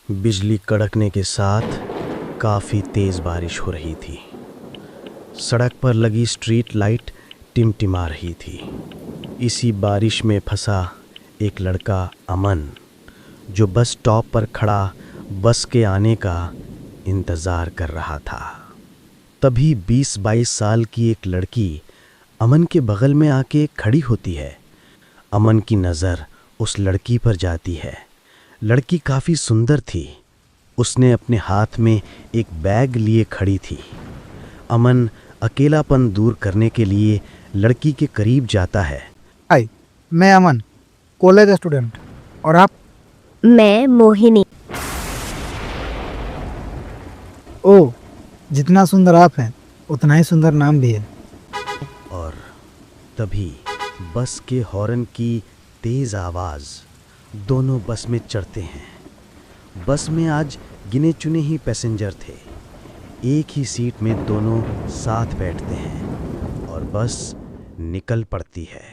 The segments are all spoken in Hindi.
बिजली कड़कने के साथ काफ़ी तेज़ बारिश हो रही थी। सड़क पर लगी स्ट्रीट लाइट टिमटिमा रही थी। इसी बारिश में फंसा एक लड़का अमन, जो बस स्टॉप पर खड़ा बस के आने का इंतज़ार कर रहा था। तभी 20-22 साल की एक लड़की अमन के बगल में आके खड़ी होती है। अमन की नज़र उस लड़की पर जाती है। लड़की काफ़ी सुंदर थी। उसने अपने हाथ में एक बैग लिए खड़ी थी। अमन अकेलापन दूर करने के लिए लड़की के करीब जाता है। हाय, मैं अमन, कॉलेज स्टूडेंट। और आप? मैं मोहिनी। ओह, जितना सुंदर आप हैं उतना ही सुंदर नाम भी है। और तभी बस के हॉर्न की तेज़ आवाज़। दोनों बस में चढ़ते हैं। बस में आज गिने चुने ही पैसेंजर थे। एक ही सीट में दोनों साथ बैठते हैं और बस निकल पड़ती है।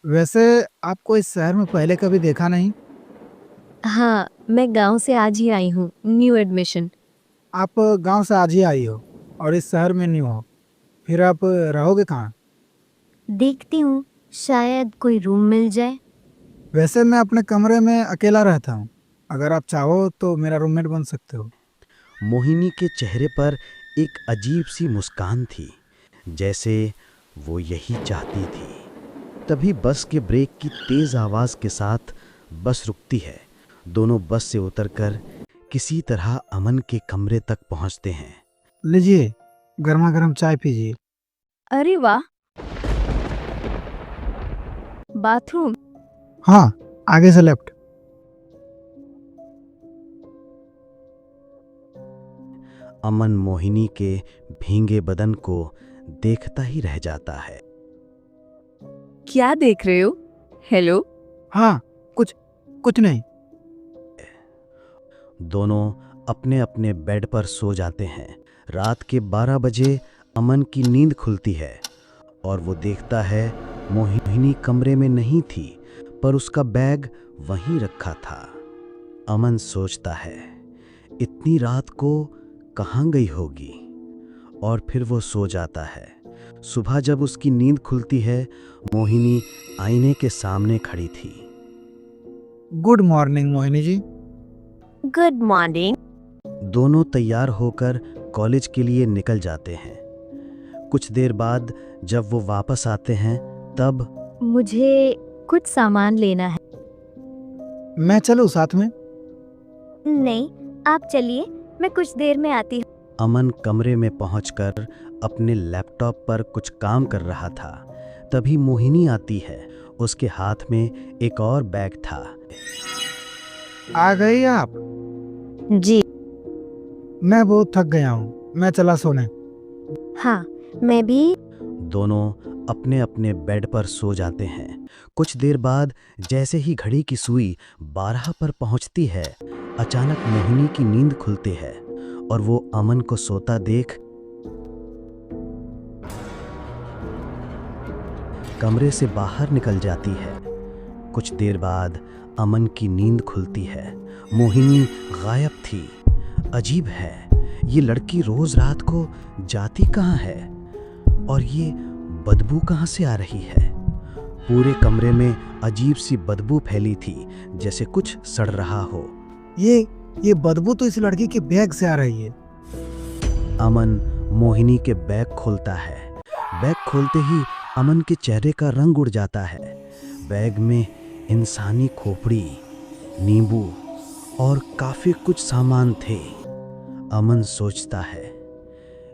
वैसे आपको इस शहर में पहले कभी देखा नहीं? हाँ, मैं गांव से आज ही आई हूँ, न्यू एडमिशन। आप गांव से आज ही आई हो और इस शहर में नहीं हो, फिर आप रहोगे कहाँ? देखती हूँ, शायद कोई रूम मिल जाए। वैसे मैं अपने कमरे में अकेला रहता हूँ। अगर आप चाहो तो मेरा रूममेट बन सकते हो। मोहिनी के चेहरे पर एक अजीब सी मुस्कान थी, जैसे वो यही चाहती थी। तभी बस के ब्रेक की तेज़ आवाज़ के साथ बस रुकती है। दोनों बस से उतरकर किसी तरह अमन के कमरे तक पहुंचते हैं। लीजिए, गर्मा गर्म चाय पीजिए। अरे वाह, बाथरूम। हाँ, आगे से लेफ्ट। अमन मोहिनी के भींगे बदन को देखता ही रह जाता है। क्या देख रहे हो? हेलो। हाँ, कुछ नहीं। दोनों अपने अपने बेड पर सो जाते हैं। रात के 12 बजे अमन की नींद खुलती है और वो देखता है मोहिनी कमरे में नहीं थी, पर उसका बैग वहीं रखा था। अमन सोचता है, इतनी रात को कहाँ गई होगी, और फिर वो सो जाता है। सुबह जब उसकी नींद खुलती है, मोहिनी आईने के सामने खड़ी थी। Good morning Mohini ji. Good morning. दोनों तैयार होकर कॉलेज के लिए निकल जाते हैं। कुछ देर बाद जब वो वापस आते हैं तब मुझे कुछ सामान लेना है। मैं चलूँ साथ में? नहीं, आप चलिए, मैं कुछ देर में आती हूँ। अमन कमरे में पहुंचकर अपने लैपटॉप पर कुछ काम कर रहा था। तभी मोहिनी आती है। उसके हाथ में एक और बैग था। आ गई आप? जी मैं बहुत थक गया हूँ, मैं चला सोने। हाँ, मैं भी। दोनों अपने अपने बेड पर सो जाते हैं। कुछ देर बाद जैसे ही घड़ी की सुई 12 पर पहुंचती है, अचानक मोहिनी की नींद खुलती है और वो अमन को सोता देख कमरे से बाहर निकल जाती है। कुछ देर बाद अमन की नींद खुलती है। मोहिनी गायब थी। अजीब है, ये लड़की रोज रात को जाती कहाँ है और ये बदबू कहाँ से आ रही है? पूरे कमरे में अजीब सी बदबू फैली थी, जैसे कुछ सड़ रहा हो। ये बदबू तो इस लड़की के बैग से आ रही है। अमन मोहिनी के बैग खोलता है। बैग खोलते ही अमन के चेहरे का रंग उड़ जाता है। बैग में इंसानी खोपड़ी, नींबू और काफी कुछ सामान थे। अमन सोचता है,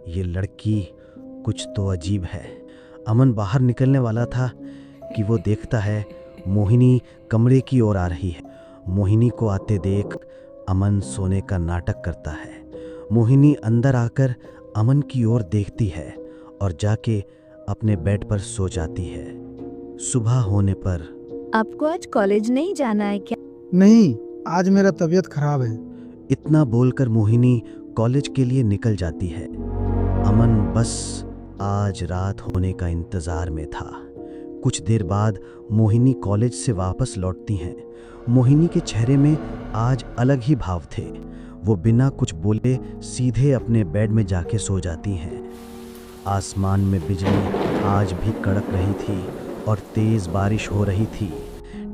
ये लड़की कुछ तो अजीब है। अमन बाहर निकलने वाला था कि वो देखता है मोहिनी कमरे की ओर आ रही है। मोहिनी को आते देख अमन सोने का नाटक करता है। मोहिनी अंदर आकर अमन की ओर देखती है और जाके अपने बेड पर सो जाती है। सुबह होने पर आपको आज कॉलेज नहीं जाना है क्या? नहीं, आज मेरा तबीयत खराब है। इतना बोलकर मोहिनी कॉलेज के लिए निकल जाती है। अमन बस आज रात होने का इंतजार में था। कुछ देर बाद मोहिनी कॉलेज से वापस लौटती हैं। मोहिनी के चेहरे में आज अलग ही भाव थे। वो बिना कुछ बोले सीधे अपने बेड में जाके सो जाती हैं। आसमान में बिजली आज भी कड़क रही थी और तेज़ बारिश हो रही थी।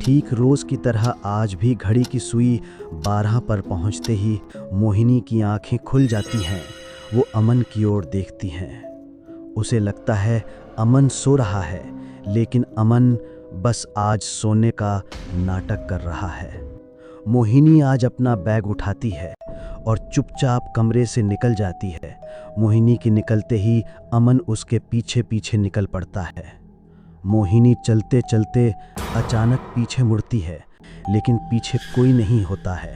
ठीक रोज़ की तरह आज भी घड़ी की सुई 12 पर पहुंचते ही मोहिनी की आंखें खुल जाती हैं। वो अमन की ओर देखती हैं। उसे लगता है अमन सो रहा है, लेकिन अमन बस आज सोने का नाटक कर रहा है। मोहिनी आज अपना बैग उठाती है और चुपचाप कमरे से निकल जाती है। मोहिनी के निकलते ही अमन उसके पीछे पीछे निकल पड़ता है। मोहिनी चलते चलते अचानक पीछे मुड़ती है, लेकिन पीछे कोई नहीं होता है।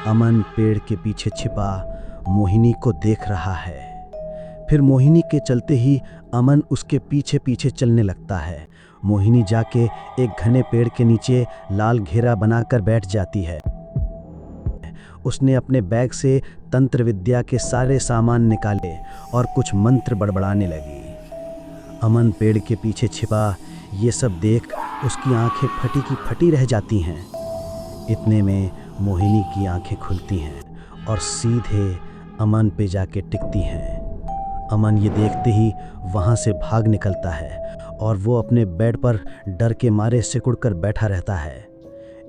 अमन पेड़ के पीछे छिपा मोहिनी को देख रहा है। फिर मोहिनी के चलते ही अमन उसके पीछे पीछे चलने लगता है। मोहिनी जाके एक घने पेड़ के नीचे लाल घेरा बनाकर बैठ जाती है। उसने अपने बैग से तंत्र विद्या के सारे सामान निकाले और कुछ मंत्र बड़बड़ाने लगी। अमन पेड़ के पीछे छिपा ये सब देख उसकी आंखें फटी की फटी रह जाती हैं। इतने में मोहिनी की आंखें खुलती हैं और सीधे अमन पे जाके टिकती हैं। अमन ये देखते ही वहाँ से भाग निकलता है और वो अपने बेड पर डर के मारे सिकुड़कर बैठा रहता है।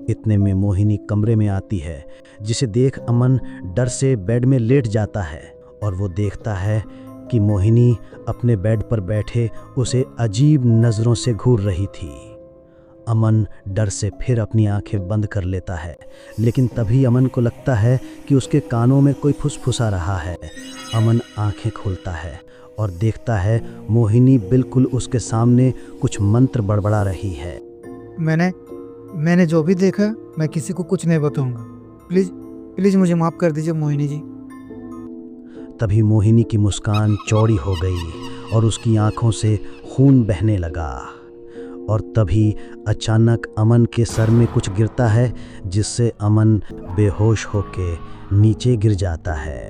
इतने में मोहिनी कमरे में आती है, जिसे देख अमन डर से बेड में लेट जाता है और वो देखता है कि मोहिनी अपने बेड पर बैठे उसे अजीब नज़रों से घूर रही थी। अमन डर से फिर अपनी आंखें बंद कर लेता है, लेकिन तभी अमन को लगता है कि उसके कानों में कोई फुसफुसा रहा है। अमन आंखें खोलता है और देखता है मोहिनी बिल्कुल उसके सामने कुछ मंत्र बड़बड़ा रही है। मैंने जो भी देखा मैं किसी को कुछ नहीं बताऊंगा। प्लीज़ मुझे माफ़ कर दीजिए मोहिनी जी। तभी मोहिनी की मुस्कान चौड़ी हो गई और उसकी आंखों से खून बहने लगा। और तभी अचानक अमन के सर में कुछ गिरता है, जिससे अमन बेहोश होके नीचे गिर जाता है।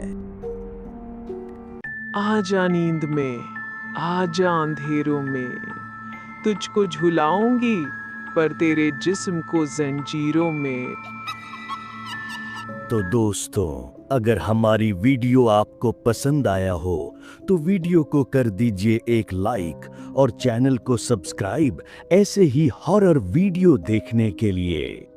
आजा नींद में, आजा अंधेरों में, तुझको झुलाऊंगी पर तेरे जिस्म को जंजीरों में। तो दोस्तों, अगर हमारी वीडियो आपको पसंद आया हो तो वीडियो को कर दीजिए एक लाइक और चैनल को सब्सक्राइब ऐसे ही हॉरर वीडियो देखने के लिए।